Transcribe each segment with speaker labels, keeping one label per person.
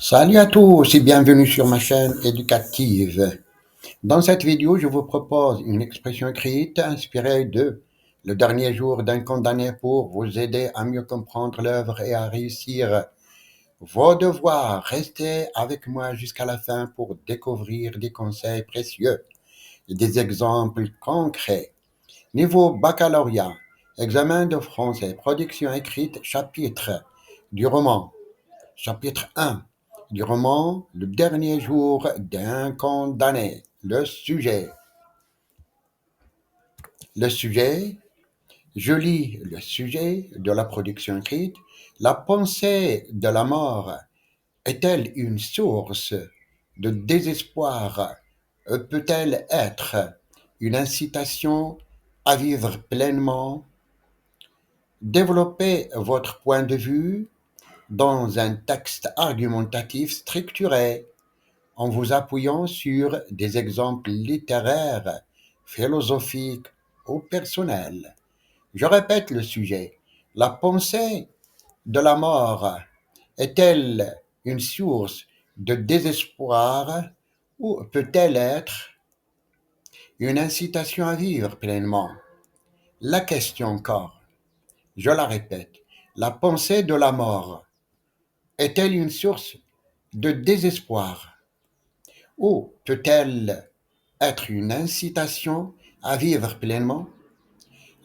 Speaker 1: Salut à tous et bienvenue sur ma chaîne éducative. Dans cette vidéo, je vous propose une expression écrite inspirée de Le dernier jour d'un condamné pour vous aider à mieux comprendre l'œuvre et à réussir vos devoirs. Restez avec moi jusqu'à la fin pour découvrir des conseils précieux et des exemples concrets. Niveau baccalauréat, examen de français, production écrite, chapitre du roman. Chapitre 1 du roman Le dernier jour d'un condamné. Le sujet, je lis le sujet de la production écrite. La pensée de la mort est-elle une source de désespoir? Peut-elle être une incitation à vivre pleinement? Développez votre point de vue dans un texte argumentatif structuré, en vous appuyant sur des exemples littéraires, philosophiques ou personnels. Je répète le sujet. La pensée de la mort est-elle une source de désespoir ou peut-elle être une incitation à vivre pleinement? La question encore, je la répète. La pensée de la mort est-elle une source de désespoir ou peut-elle être une incitation à vivre pleinement?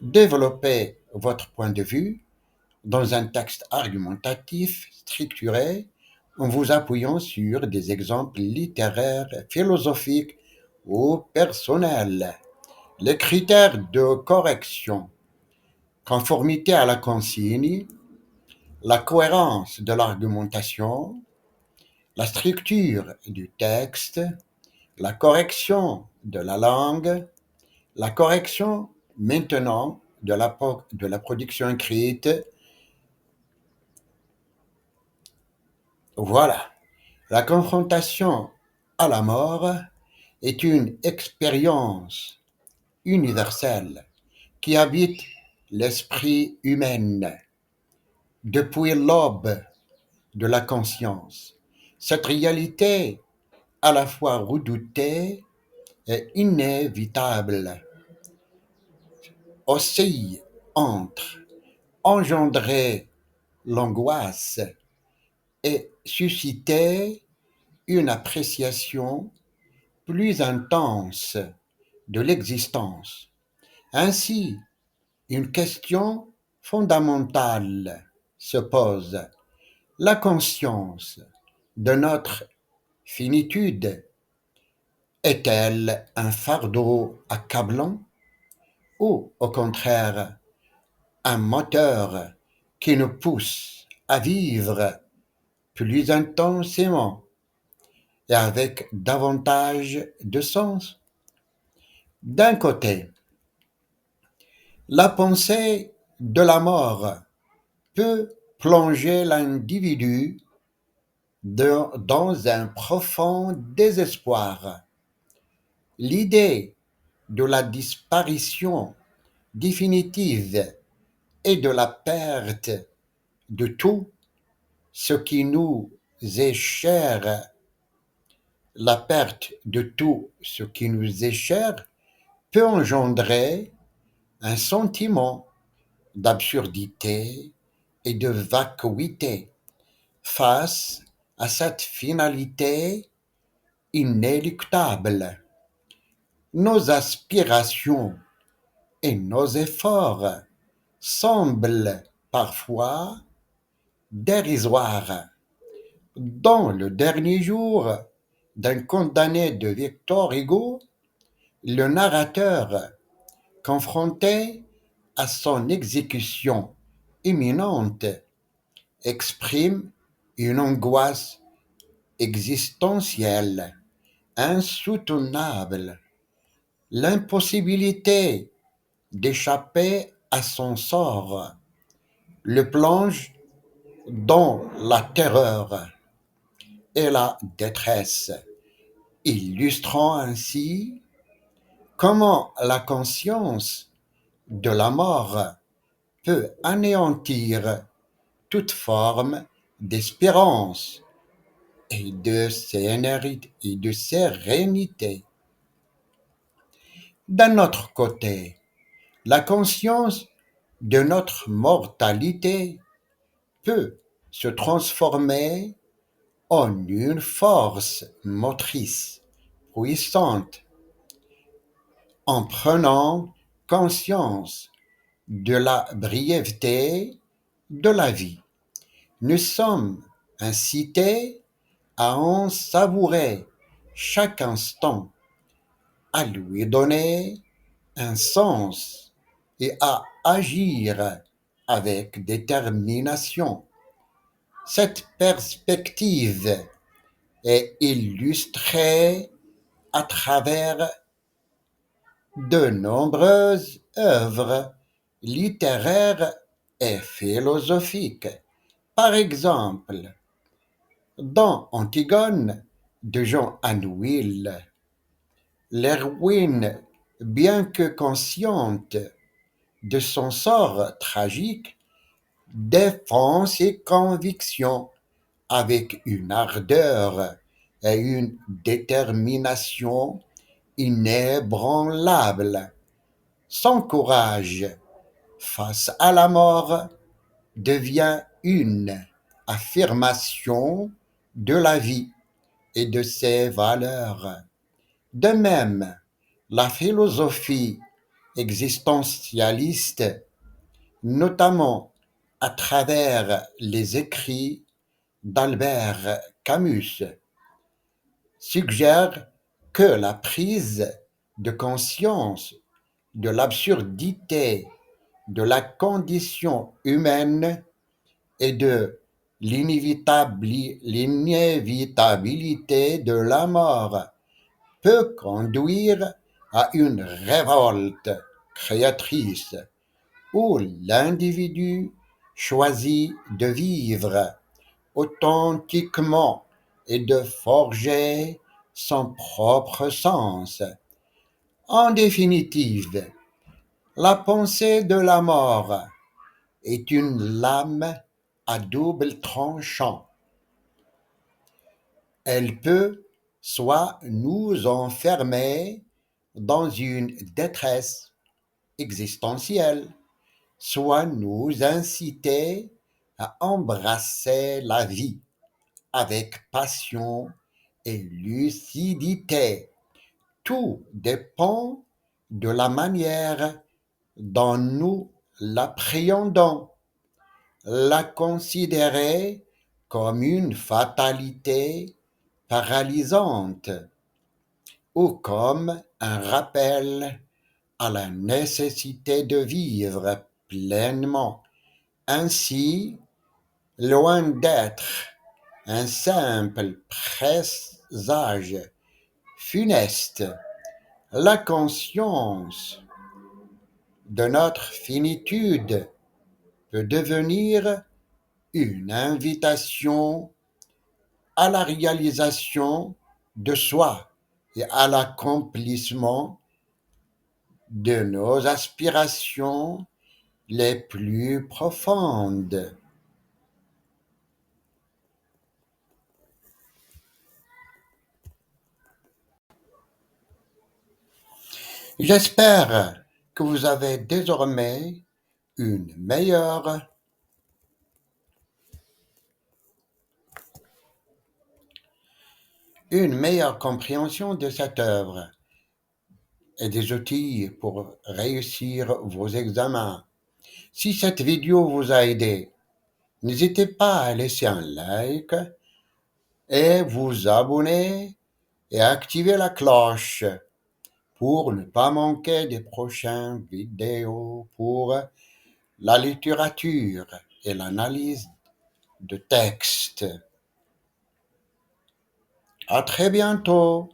Speaker 1: Développez votre point de vue dans un texte argumentatif structuré en vous appuyant sur des exemples littéraires, philosophiques ou personnels. Les critères de correction: conformité à la consigne, la cohérence de l'argumentation, la structure du texte, la correction de la langue, la correction maintenant de la production écrite. Voilà. La confrontation à la mort est une expérience universelle qui habite l'esprit humain depuis l'aube de la conscience. Cette réalité, à la fois redoutée et inévitable, oscille entre engendrer l'angoisse et susciter une appréciation plus intense de l'existence. Ainsi, une question fondamentale se pose: la conscience de notre finitude est-elle un fardeau accablant ou, au contraire, un moteur qui nous pousse à vivre plus intensément et avec davantage de sens? D'un côté, la pensée de la mort peut plonger l'individu dans un profond désespoir. L'idée de la disparition définitive et de la perte de tout ce qui nous est cher, la perte de tout ce qui nous est cher peut engendrer un sentiment d'absurdité et de vacuité face à cette finalité inéluctable. Nos aspirations et nos efforts semblent parfois dérisoires. Dans Le dernier jour d'un condamné de Victor Hugo, le narrateur, confronté à son exécution imminente, exprime une angoisse existentielle insoutenable. L'impossibilité d'échapper à son sort le plonge dans la terreur et la détresse, illustrant ainsi comment la conscience de la mort peut anéantir toute forme d'espérance et de sérénité. D'un autre côté, la conscience de notre mortalité peut se transformer en une force motrice puissante en prenant conscience de la brièveté de la vie. Nous sommes incités à en savourer chaque instant, à lui donner un sens et à agir avec détermination. Cette perspective est illustrée à travers de nombreuses œuvres littéraires et philosophiques. Par exemple, dans Antigone de Jean Anouilh, l'héroïne, bien que consciente de son sort tragique, défend ses convictions avec une ardeur et une détermination inébranlables. Son courage face à la mort devient une affirmation de la vie et de ses valeurs. De même, la philosophie existentialiste, notamment à travers les écrits d'Albert Camus, suggère que la prise de conscience de l'absurdité de la condition humaine et de l'inévitabilité de la mort peut conduire à une révolte créatrice où l'individu choisit de vivre authentiquement et de forger son propre sens. En définitive, la pensée de la mort est une lame à double tranchant. Elle peut soit nous enfermer dans une détresse existentielle, soit nous inciter à embrasser la vie avec passion et lucidité. Tout dépend de la manière dont nous l'appréhendons. La considérer comme une fatalité paralysante ou comme un rappel à la nécessité de vivre pleinement. Ainsi, loin d'être un simple présage funeste, la conscience de notre finitude peut devenir une invitation à la réalisation de soi et à l'accomplissement de nos aspirations les plus profondes. J'espère que vous avez désormais une meilleure, une meilleure compréhension de cette œuvre et des outils pour réussir vos examens. Si cette vidéo vous a aidé, n'hésitez pas à laisser un like et vous abonner et activer la cloche pour ne pas manquer des prochaines vidéos pour la littérature et l'analyse de textes. À très bientôt.